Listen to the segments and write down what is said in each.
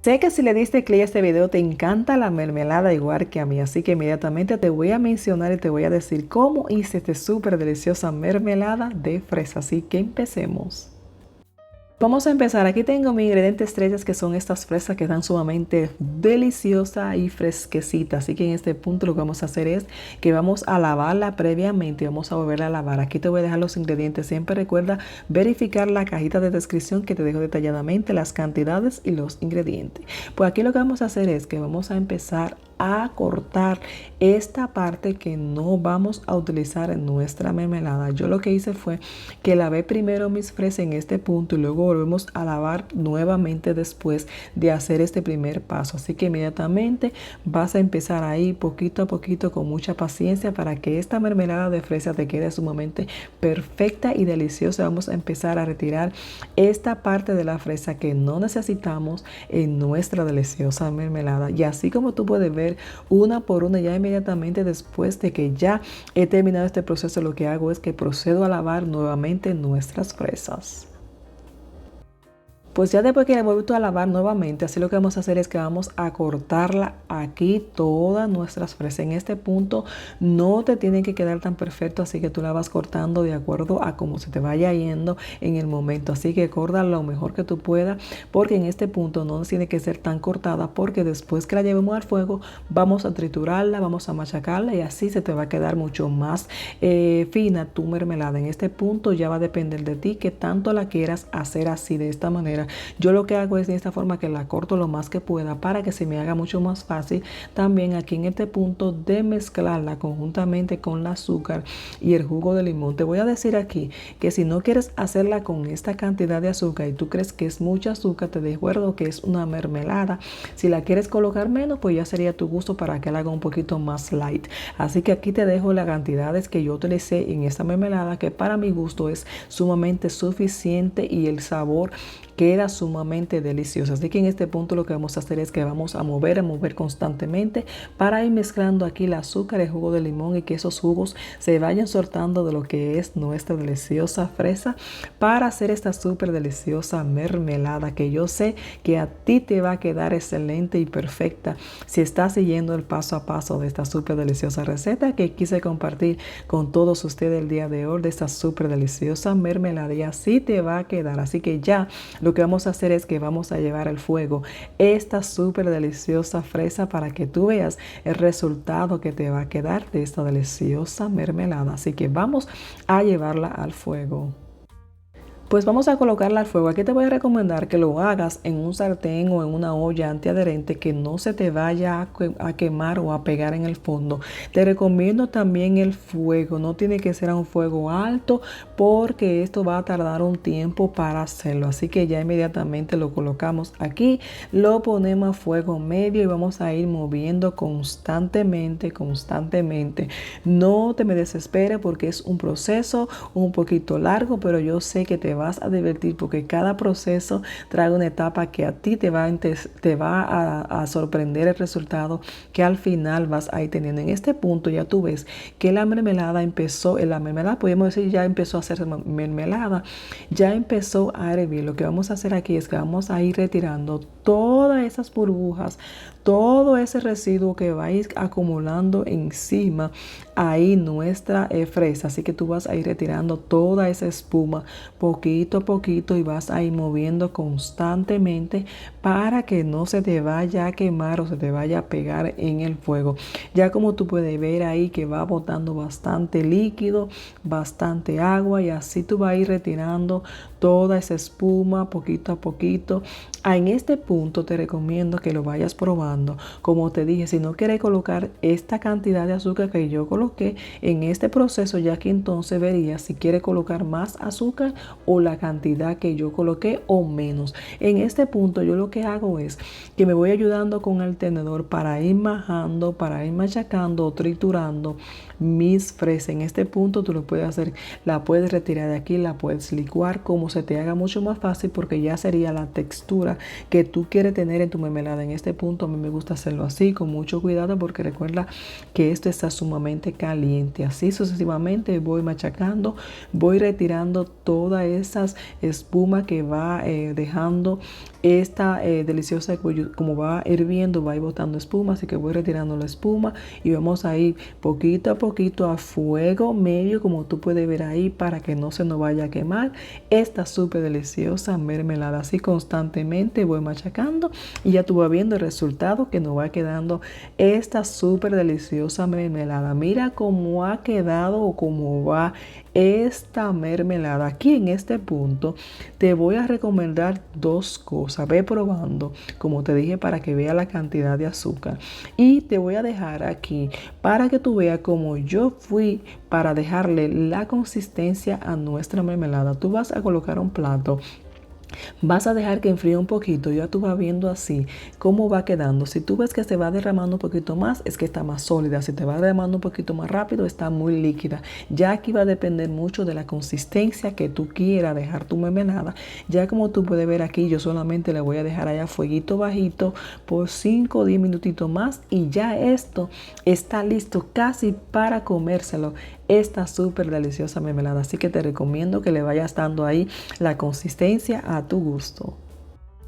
Sé que si le diste clic a este video te encanta la mermelada igual que a mí, así que inmediatamente te voy a mencionar y te voy a decir cómo hice esta súper deliciosa mermelada de fresa, así que empecemos. Vamos a empezar. Aquí tengo mi ingrediente estrellas, que son estas fresas que están sumamente deliciosas y fresquecitas. Así que en este punto lo que vamos a hacer es que vamos a lavarla previamente y vamos a volverla a lavar. Aquí te voy a dejar los ingredientes. Siempre recuerda verificar la cajita de descripción que te dejo detalladamente las cantidades y los ingredientes. Pues aquí lo que vamos a hacer es que vamos a empezar a cortar esta parte que no vamos a utilizar en nuestra mermelada. Yo lo que hice fue que lavé primero mis fresas en este punto y luego volvemos a lavar nuevamente después de hacer este primer paso. Así que inmediatamente vas a empezar ahí poquito a poquito con mucha paciencia para que esta mermelada de fresa te quede sumamente perfecta y deliciosa. Vamos a empezar a retirar esta parte de la fresa que no necesitamos en nuestra deliciosa mermelada. Y así como tú puedes ver, una por una, ya inmediatamente después de que ya he terminado este proceso, lo que hago es que procedo a lavar nuevamente nuestras fresas. Pues ya después que la he vuelto a lavar nuevamente, así lo que vamos a hacer es que vamos a cortarla aquí todas nuestras fresas. En este punto no te tienen que quedar tan perfecto, así que tú la vas cortando de acuerdo a cómo se te vaya yendo en el momento. Así que corta lo mejor que tú puedas, porque en este punto no tiene que ser tan cortada, porque después que la llevemos al fuego vamos a triturarla, vamos a machacarla y así se te va a quedar mucho más fina tu mermelada. En este punto ya va a depender de ti que tanto la quieras hacer así de esta manera. Yo lo que hago es de esta forma que la corto lo más que pueda para que se me haga mucho más fácil también aquí en este punto de mezclarla conjuntamente con el azúcar y el jugo de limón. Te voy a decir aquí que si no quieres hacerla con esta cantidad de azúcar y tú crees que es mucho azúcar, te recuerdo que es una mermelada. Si la quieres colocar menos, pues ya sería tu gusto para que la haga un poquito más light. Así que aquí te dejo las cantidades que yo utilicé en esta mermelada, que para mi gusto es sumamente suficiente y el sabor queda sumamente delicioso. Así que en este punto lo que vamos a hacer es que vamos a mover constantemente para ir mezclando aquí el azúcar, el jugo de limón y que esos jugos se vayan soltando de lo que es nuestra deliciosa fresa para hacer esta súper deliciosa mermelada que yo sé que a ti te va a quedar excelente y perfecta si estás siguiendo el paso a paso de esta súper deliciosa receta que quise compartir con todos ustedes el día de hoy, de esta súper deliciosa mermelada, y así te va a quedar. Así que ya lo que vamos a hacer es que vamos a llevar al fuego esta súper deliciosa fresa para que tú veas el resultado que te va a quedar de esta deliciosa mermelada. Así que vamos a llevarla al fuego. Pues vamos a colocarla al fuego. Aquí te voy a recomendar que lo hagas en un sartén o en una olla antiadherente que no se te vaya a quemar o a pegar en el fondo. Te recomiendo también el fuego. No tiene que ser a un fuego alto porque esto va a tardar un tiempo para hacerlo. Así que ya inmediatamente lo colocamos aquí. Lo ponemos a fuego medio y vamos a ir moviendo constantemente. No te me desesperes porque es un proceso un poquito largo, pero yo sé que te vas a divertir porque cada proceso trae una etapa que a ti te va a sorprender el resultado que al final vas a ir teniendo. En este punto ya tú ves que la mermelada podemos decir ya empezó a hacer mermelada, ya empezó a hervir. Lo que vamos a hacer aquí es que vamos a ir retirando todas esas burbujas, todo ese residuo que va a ir acumulando encima ahí nuestra fresa. Así que tú vas a ir retirando toda esa espuma poquito a poquito y vas a ir moviendo constantemente para que no se te vaya a quemar o se te vaya a pegar en el fuego. Ya como tú puedes ver ahí que va botando bastante líquido, bastante agua, y así tú vas a ir retirando toda esa espuma poquito a poquito. En este punto te recomiendo que lo vayas probando. Como te dije, si no quieres colocar esta cantidad de azúcar que yo coloqué en este proceso, ya que entonces verías si quieres colocar más azúcar o la cantidad que yo coloqué o menos. En este punto yo lo que hago es que me voy ayudando con el tenedor para ir majando, para ir machacando o triturando mis fresas. En este punto tú lo puedes hacer, la puedes retirar de aquí, la puedes licuar como se te haga mucho más fácil, porque ya sería la textura que tú quieres tener en tu mermelada. En este punto a mí me gusta hacerlo así, con mucho cuidado, porque recuerda que esto está sumamente caliente. Así sucesivamente voy machacando, voy retirando todas esas espumas que va dejando esta deliciosa, como va hirviendo, va a ir botando espuma, así que voy retirando la espuma y vamos a ir poquito a poquito a fuego medio, como tú puedes ver ahí, para que no se nos vaya a quemar esta súper deliciosa mermelada. Así constantemente voy machacando y ya tú vas viendo el resultado que nos va quedando esta súper deliciosa mermelada. Mira cómo ha quedado o cómo va esta mermelada. Aquí en este punto te voy a recomendar dos cosas. Ve probando, como te dije, para que vea la cantidad de azúcar, y te voy a dejar aquí para que tú veas cómo yo fui para dejarle la consistencia a nuestra mermelada. Tú vas a colocar un plato, vas a dejar que enfríe un poquito, ya tú vas viendo así cómo va quedando. Si tú ves que se va derramando un poquito más, es que está más sólida. Si te va derramando un poquito más rápido, está muy líquida. Ya aquí va a depender mucho de la consistencia que tú quieras dejar tu mermelada. Ya como tú puedes ver aquí, yo solamente le voy a dejar allá fueguito bajito por 5 o 10 minutitos más, y ya esto está listo casi para comérselo, esta súper deliciosa mermelada. Así que te recomiendo que le vayas dando ahí la consistencia a tu gusto.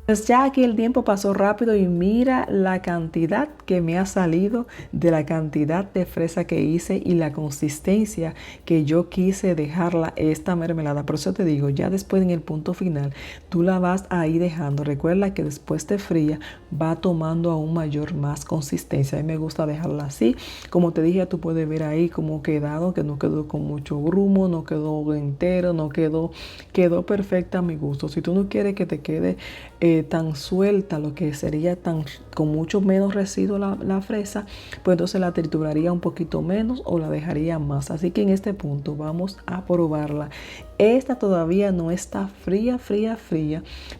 Pues ya aquí el tiempo pasó rápido y mira la cantidad que me ha salido de la cantidad de fresa que hice y la consistencia que yo quise dejarla esta mermelada. Por eso te digo, ya después en el punto final, tú la vas a ir dejando. Recuerda que después de fría va tomando aún mayor más consistencia. A mí me gusta dejarla así. Como te dije, tú puedes ver ahí cómo quedado, que no quedó con mucho grumo, no quedó entero, quedó perfecta a mi gusto. Si tú no quieres que te quede tan suelta, lo que sería con mucho menos residuo la fresa, pues entonces la trituraría un poquito menos o la dejaría más. Así que en este punto vamos a probarla. Esta todavía no está fría,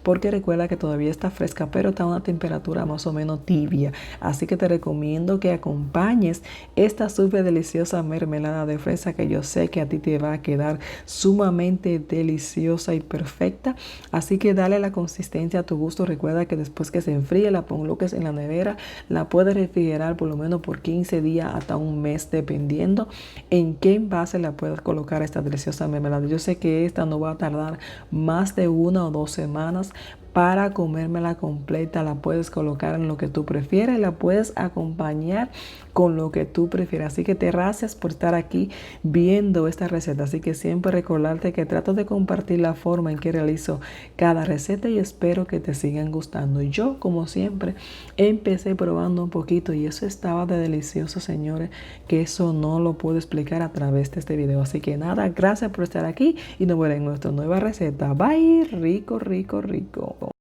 porque recuerda que todavía está fresca, pero está a una temperatura más o menos tibia. Así que te recomiendo que acompañes esta súper deliciosa mermelada de fresa, que yo sé que a ti te va a quedar sumamente deliciosa y perfecta. Así que dale la consistencia a tu gusto. Recuerda que después que se enfríe, la coloques en la nevera, la puedes refrigerar por lo menos por 15 días hasta un mes, dependiendo en qué envase la puedas colocar esta deliciosa mermelada. Yo sé que esta no va a tardar más de 1 o 2 semanas para comérmela completa. La puedes colocar en lo que tú prefieras y la puedes acompañar con lo que tú prefieras. Así que te gracias por estar aquí viendo esta receta. Así que siempre recordarte que trato de compartir la forma en que realizo cada receta y espero que te sigan gustando. Yo, como siempre, empecé probando un poquito y eso estaba de delicioso, señores, que eso no lo puedo explicar a través de este video. Así que nada, gracias por estar aquí y nos vemos en nuestra nueva receta. Bye, rico.